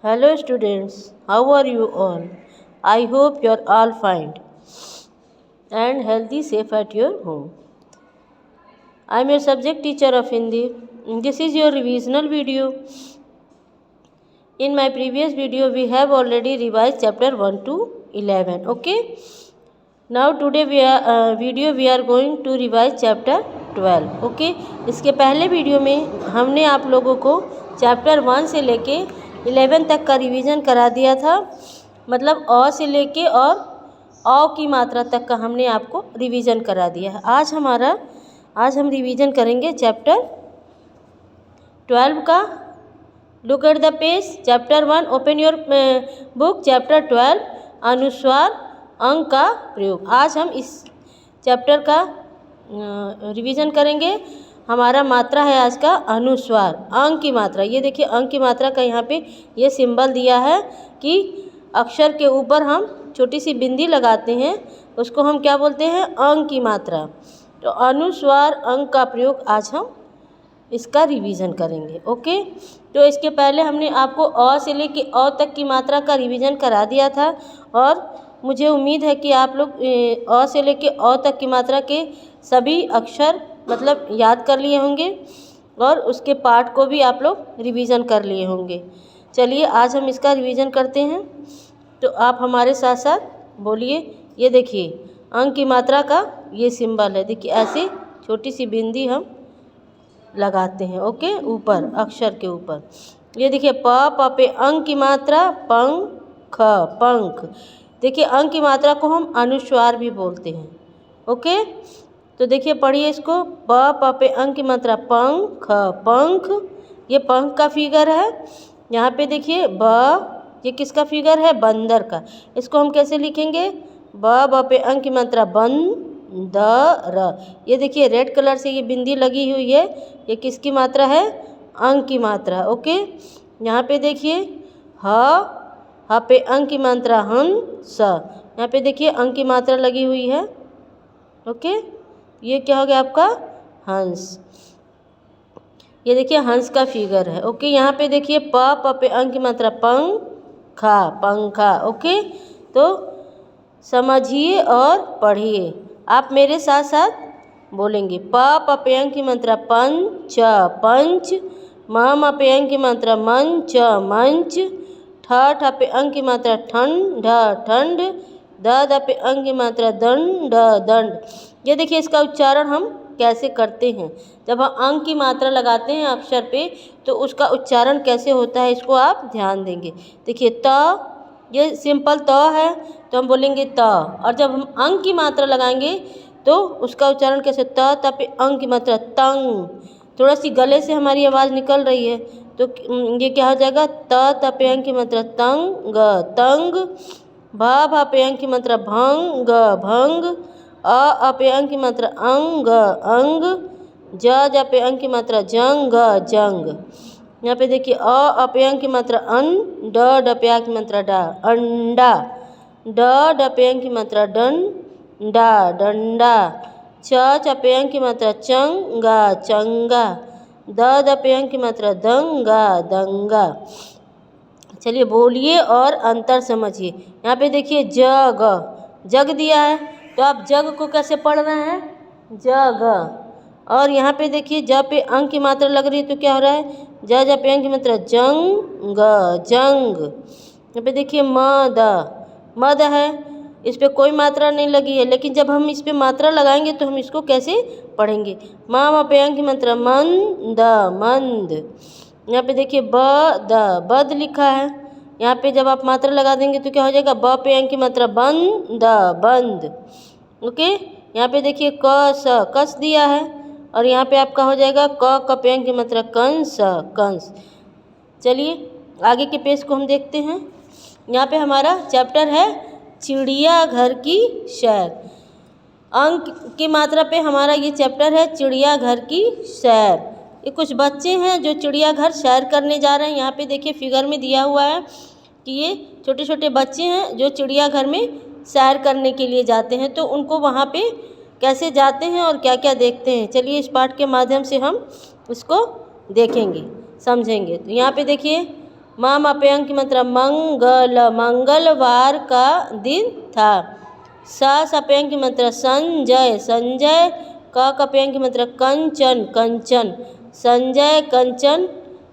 Hello students, how are you all? I hope you are all fine and healthy, safe at your home. I am your subject teacher of Hindi. This is your revisional video. In my previous video, we have already revised chapter 1 to 11. Okay. Now today we are going to revise chapter 12. Okay. इसके पहले video में हमने आप लोगों को chapter 1 से लेके 11 तक का रिवीजन करा दिया था। मतलब अ से लेके और औ की मात्रा तक का हमने आपको रिवीजन करा दिया है। आज हम रिवीजन करेंगे चैप्टर 12 का। Look at the page. Chapter 1, open your book. Chapter 12, अनुस्वार अंक का प्रयोग। आज हम इस चैप्टर का रिवीजन करेंगे। हमारा मात्रा है आज का अनुस्वार, अंक की मात्रा। ये देखिए अंक की मात्रा का यहाँ पे ये सिंबल दिया है कि अक्षर के ऊपर हम छोटी सी बिंदी लगाते हैं, उसको हम क्या बोलते हैं? अंक की मात्रा। तो अनुस्वार अंक का प्रयोग आज हम इसका रिवीजन करेंगे। ओके। तो इसके पहले हमने आपको अ से लेके औ तक की मात्रा का रिवीजन करा दिया था और मुझे उम्मीद है कि आप लोग अ से लेके औ तक की मात्रा के सभी अक्षर मतलब याद कर लिए होंगे और उसके पाठ को भी आप लोग रिवीजन कर लिए होंगे। चलिए आज हम इसका रिवीजन करते हैं। तो आप हमारे साथ साथ बोलिए। ये देखिए अंक की मात्रा का ये सिंबल है। देखिए ऐसे छोटी सी बिंदी हम लगाते हैं। ओके, ऊपर अक्षर के ऊपर। ये देखिए प पे अंक की मात्रा पंख, पंख। देखिए अंक की मात्रा को हम अनुस्वार भी बोलते हैं। ओके, तो देखिए पढ़िए इसको। प पे अंक की मात्रा पंख, पंख। ये पंख का फिगर है। यहाँ पे देखिए ये किसका फिगर है? बंदर का। इसको हम कैसे लिखेंगे? ब पे अंक की मात्रा बंदर। ये देखिए रेड कलर से ये बिंदी लगी हुई है, ये किसकी मात्रा है? अंक की मात्रा। ओके, यहाँ पे देखिए ह पे अंक की मात्रा हंस। यहाँ पे देखिए अंक की मात्रा लगी हुई है। ओके, ये क्या हो गया आपका? हंस। ये देखिए हंस का फिगर है। ओके, यहाँ पे देखिए प पे अंक की मात्रा पंखा, पंखा। ओके, तो समझिए और पढ़िए। आप मेरे साथ साथ बोलेंगे। प पे अंक की मात्रा पंच, पंच। म पे अंक की मात्रा मंच, मंच। ठ पे अंक की मात्रा ठंड, ठंड। द पे अंक की मात्रा दंड, दंड। ये देखिए इसका उच्चारण हम कैसे करते हैं। जब हम अंक की मात्रा लगाते हैं अक्षर पे तो उसका उच्चारण कैसे होता है, इसको आप ध्यान देंगे। देखिए त, ये सिंपल त है तो हम बोलेंगे त। और जब हम अंक की मात्रा लगाएंगे तो उसका उच्चारण कैसे? त पे अंक की मात्रा तंग। थोड़ा सी गले से हमारी आवाज़ निकल रही है तो ये क्या हो जाएगा? त पे अंक की मात्रा तंग, तंग। भ पे अंक की मात्रा भंग, भंग। अ पे अंक की मात्रा अंग, अंग। ज पे अंक की मात्रा जंग, जंग। यहाँ पे देखिए अ पे अंक की मात्रा अन, ड पे अंक की मात्रा डा, अंडा। ड पे अंक की मात्रा डन, डा, डंडा। च पे अंक की मात्रा चंगा, चंगा। द पे अंक की मात्रा दंगा, दंगा। चलिए बोलिए और अंतर समझिए। यहाँ पे देखिए जग, जग दिया है तो आप जग को कैसे पढ़ रहे हैं? जग। और यहाँ पे देखिए ज पे अंक की मात्रा लग रही है तो क्या हो रहा है? ज पे अंक की मात्रा जंग, जंग। यहाँ पे देखिए मद, मद है, इस पे कोई मात्रा नहीं लगी है, लेकिन जब हम इस पे मात्रा लगाएंगे तो हम इसको कैसे पढ़ेंगे? म पे अंक की मात्रा मंद, मंद। यहाँ पे देखिए बद लिखा है। यहाँ पे जब आप मात्रा लगा देंगे तो क्या हो जाएगा? ब पे अंक की मात्रा बंद, बंद। ओके, यहाँ पे देखिए कस दिया है और यहाँ पे आपका हो जाएगा क पे अंक की मात्रा कंस, कंस। चलिए आगे के पेज को हम देखते हैं। यहाँ पे हमारा चैप्टर है चिड़ियाघर की सैर। अंक की मात्रा पे हमारा ये चैप्टर है चिड़ियाघर की सैर। ये कुछ बच्चे हैं जो चिड़ियाघर सैर करने जा रहे हैं। यहाँ पे देखिए फिगर में दिया हुआ है कि ये छोटे छोटे बच्चे हैं जो चिड़ियाघर में सैर करने के लिए जाते हैं। तो उनको वहाँ पे कैसे जाते हैं और क्या क्या देखते हैं, चलिए इस पाठ के माध्यम से हम इसको देखेंगे, समझेंगे। तो यहाँ पे देखिए मामा पे अंक की मात्रा मंगल, मंगलवार का दिन था। सा पे अंक की मात्रा संजय, संजय का पे अंक की मात्रा कंचन, कंचन संजय कंचन।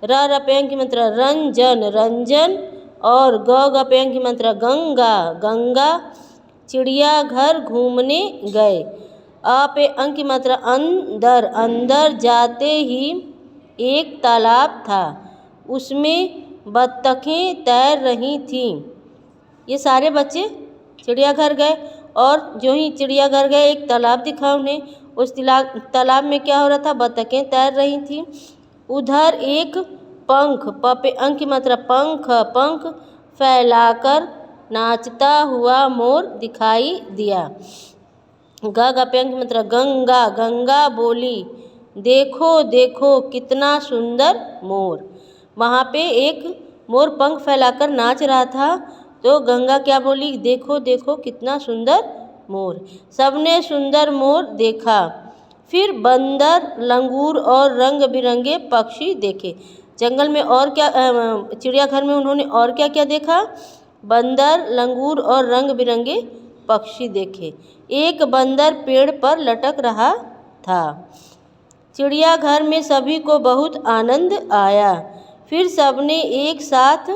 र पे अंक की मात्रा रंजन, रंजन और ग पे अंक की मात्रा गंगा, गंगा चिड़ियाघर घूमने गए। अ पे अंक की मात्रा अंदर, अंदर जाते ही एक तालाब था, उसमें बत्तखें तैर रही थीं। ये सारे बच्चे चिड़ियाघर गए और जो ही चिड़ियाघर गए एक तालाब दिखा उन्हें। उस तालाब में क्या हो रहा था? बत्तखें तैर रही थीं। उधर एक पंख, प पे अंक की मात्रा पंख, पंख फैलाकर नाचता हुआ मोर दिखाई दिया। ग पे अंक की मात्रा गंगा, गंगा बोली देखो देखो कितना सुंदर मोर। वहाँ पे एक मोर पंख फैलाकर नाच रहा था, तो गंगा क्या बोली? देखो देखो कितना सुंदर मोर। सबने सुंदर मोर देखा। फिर बंदर, लंगूर और रंग बिरंगे पक्षी देखे। जंगल में और क्या, चिड़ियाघर में उन्होंने और क्या क्या देखा? बंदर, लंगूर और रंग बिरंगे पक्षी देखे। एक बंदर पेड़ पर लटक रहा था। चिड़ियाघर में सभी को बहुत आनंद आया। फिर सबने एक साथ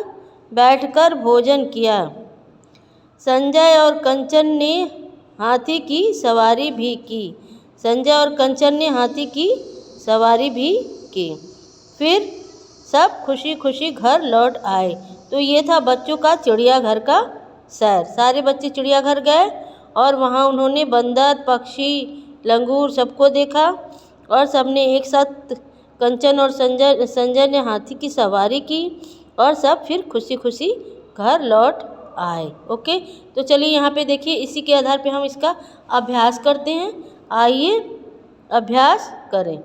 बैठकर भोजन किया। संजय और कंचन ने हाथी की सवारी भी की। संजय और कंचन ने हाथी की सवारी भी की। फिर सब खुशी खुशी घर लौट आए। तो ये था बच्चों का चिड़ियाघर का सैर। सारे बच्चे चिड़ियाघर गए और वहाँ उन्होंने बंदर, पक्षी, लंगूर सबको देखा और सबने एक साथ, कंचन और संजय ने हाथी की सवारी की और सब फिर खुशी खुशी घर लौट आए। ओके, तो चलिए यहाँ पे देखिए, इसी के आधार पे हम इसका अभ्यास करते हैं। आइए अभ्यास करें।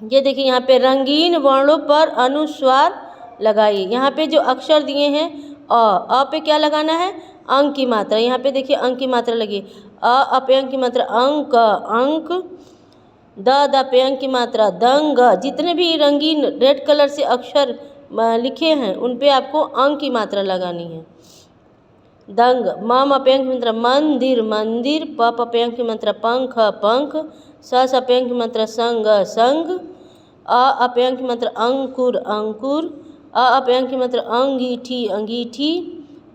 ये देखिए यहाँ पे रंगीन वर्णों पर अनुस्वार लगाइए। यहाँ पे जो अक्षर दिए हैं अ पे क्या लगाना है? अंक की मात्रा। यहाँ पे देखिए अंक की मात्रा लगी। अ पे अंक की मात्रा अंक, अंक। द पे अंक की मात्रा दंग। जितने भी रंगीन रेड कलर से अक्षर लिखे हैं उन पे आपको अंक की मात्रा लगानी है। दंग। म पे अंक की मात्रा मंदिर, मंदिर। प पे अंक की मात्रा पंख, पंख। स पे अंक की मात्रा संग, संग। अ पे अंक की मात्रा अंकुर, अंकुर। अ पे अंक की मात्रा अंगीठी, अंगीठी।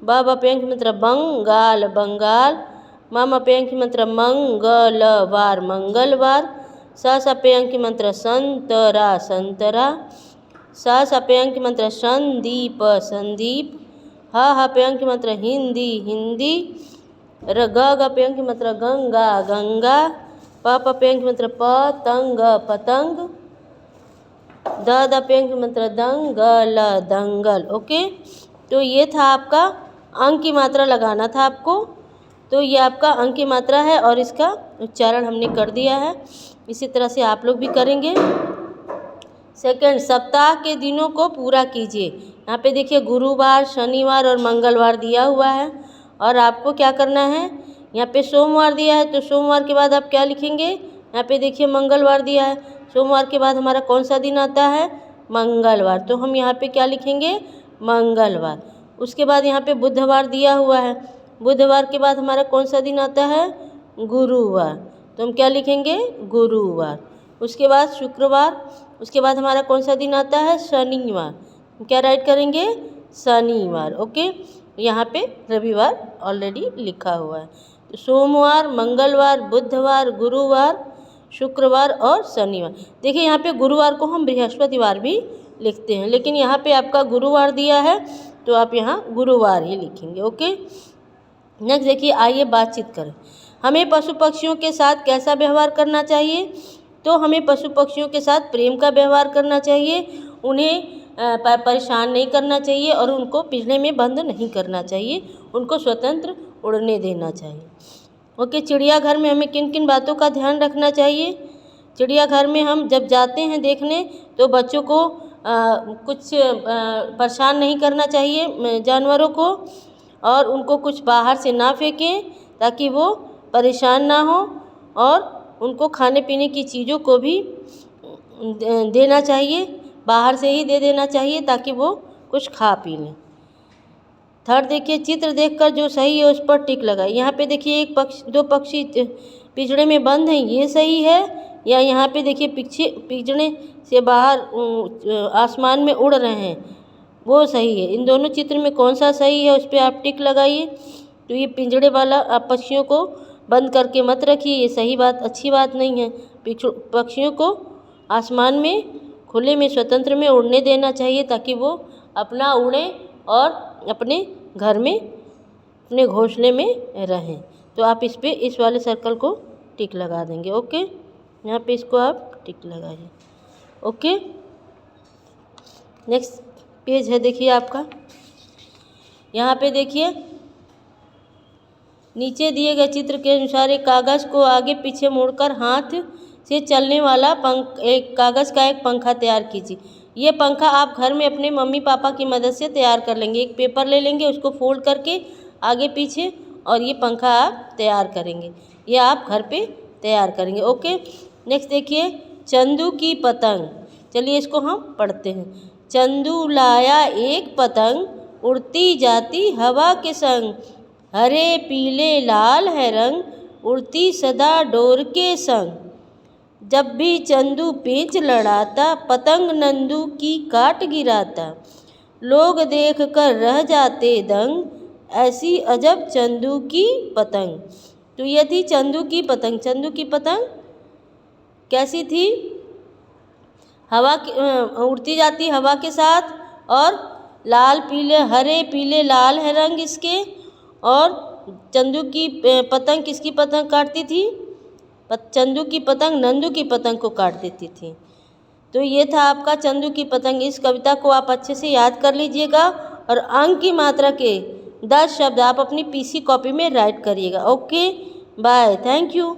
ब पे अंक की मात्रा बंगाल, बंगाल। म पे अंक की मात्रा मंगलवार, मंगलवार। स पे अंक की मात्रा संतरा, संतरा। स पे अंक की मात्रा संदीप, संदीप। ह पे अंक की मात्रा हिंदी, हिंदी। ग पे अंक की मात्रा गंगा, गंगा। प पे अंक की मात्रा पतंग, पतंग। द पे अंक की मात्रा दंगल, दंगल। ओके, तो ये था आपका अंक की मात्रा लगाना था आपको। तो ये आपका अंक की मात्रा है और इसका उच्चारण हमने कर दिया है। इसी तरह से आप लोग भी करेंगे। सेकंड, सप्ताह के दिनों को पूरा कीजिए। यहाँ पे देखिए गुरुवार, शनिवार और मंगलवार दिया हुआ है और आपको क्या करना है? यहाँ पे सोमवार दिया है तो सोमवार के बाद आप क्या लिखेंगे? यहाँ पे देखिए मंगलवार दिया है, सोमवार के बाद हमारा कौन सा दिन आता है? मंगलवार। तो हम यहाँ पे क्या लिखेंगे? मंगलवार। उसके बाद यहाँ पे बुधवार दिया हुआ है, बुधवार के बाद हमारा कौन सा दिन आता है? गुरुवार। तो हम क्या लिखेंगे? गुरुवार। उसके बाद शुक्रवार, उसके बाद हमारा कौन सा दिन आता है? शनिवार। क्या राइट करेंगे? शनिवार। ओके, यहाँ पे रविवार ऑलरेडी लिखा हुआ है। तो सोमवार, मंगलवार, बुधवार, गुरुवार, शुक्रवार और शनिवार। देखिए यहाँ पे गुरुवार को हम बृहस्पतिवार भी लिखते हैं, लेकिन यहाँ पे आपका गुरुवार दिया है तो आप यहाँ गुरुवार ही लिखेंगे। ओके, नेक्स्ट देखिए, आइए बातचीत करें। हमें पशु पक्षियों के साथ कैसा व्यवहार करना चाहिए? तो हमें पशु पक्षियों के साथ प्रेम का व्यवहार करना चाहिए, उन्हें परेशान नहीं करना चाहिए और उनको पिंजरे में बंद नहीं करना चाहिए, उनको स्वतंत्र उड़ने देना चाहिए। ओके, चिड़ियाघर में हमें किन किन बातों का ध्यान रखना चाहिए? चिड़ियाघर में हम जब जाते हैं देखने तो बच्चों को कुछ परेशान नहीं करना चाहिए जानवरों को, और उनको कुछ बाहर से ना फेंकें ताकि वो परेशान ना हो, और उनको खाने पीने की चीज़ों को भी देना चाहिए, बाहर से ही दे देना चाहिए ताकि वो कुछ खा पी लें। थर्ड देखिए, चित्र देखकर जो सही है उस पर टिक लगाए। यहाँ पे देखिए दो पक्षी पिंजड़े में बंद हैं, ये सही है, या यहाँ पे देखिए पिंजड़े से बाहर आसमान में उड़ रहे हैं, वो सही है। इन दोनों चित्र में कौन सा सही है उस पर आप टिक लगाइए। तो ये पिंजड़े वाला आप पक्षियों को बंद करके मत रखिए, ये सही बात अच्छी बात नहीं है। पक्षियों को आसमान में खुले में स्वतंत्र में उड़ने देना चाहिए ताकि वो अपना उड़ें और अपने घर में अपने घोंसले में रहें। तो आप इस पे इस वाले सर्कल को टिक लगा देंगे। ओके, यहाँ पे इसको आप टिक लगाइए। ओके, नेक्स्ट पेज है देखिए आपका। यहाँ पे देखिए नीचे दिए गए चित्र के अनुसार एक कागज़ को आगे पीछे मोड़कर हाथ से चलने वाला एक कागज़ का एक पंखा तैयार कीजिए। ये पंखा आप घर में अपने मम्मी पापा की मदद से तैयार कर लेंगे। एक पेपर ले लेंगे, उसको फोल्ड करके आगे पीछे, और ये पंखा आप तैयार करेंगे। ये आप घर पे तैयार करेंगे। ओके, नेक्स्ट देखिए, चंदू की पतंग। चलिए इसको हम पढ़ते हैं। चंदू लाया एक पतंग, उड़ती जाती हवा के संग, हरे पीले लाल है रंग, उड़ती सदा डोर के संग। जब भी चंदू पेंच लड़ाता, पतंग नंदू की काट गिराता, लोग देख कर रह जाते दंग, ऐसी अजब चंदू की पतंग। तो ये थी चंदू की पतंग। चंदू की पतंग कैसी थी? उड़ती जाती हवा के साथ, और लाल पीले हरे पीले लाल है रंग इसके, और चंदू की पतंग किसकी पतंग काटती थी? चंदू की पतंग नंदू की पतंग को काट देती थी। तो ये था आपका चंदू की पतंग। इस कविता को आप अच्छे से याद कर लीजिएगा, और अंक की मात्रा के 10 शब्द आप अपनी पीसी कॉपी में राइट करिएगा। Okay, bye, thank you.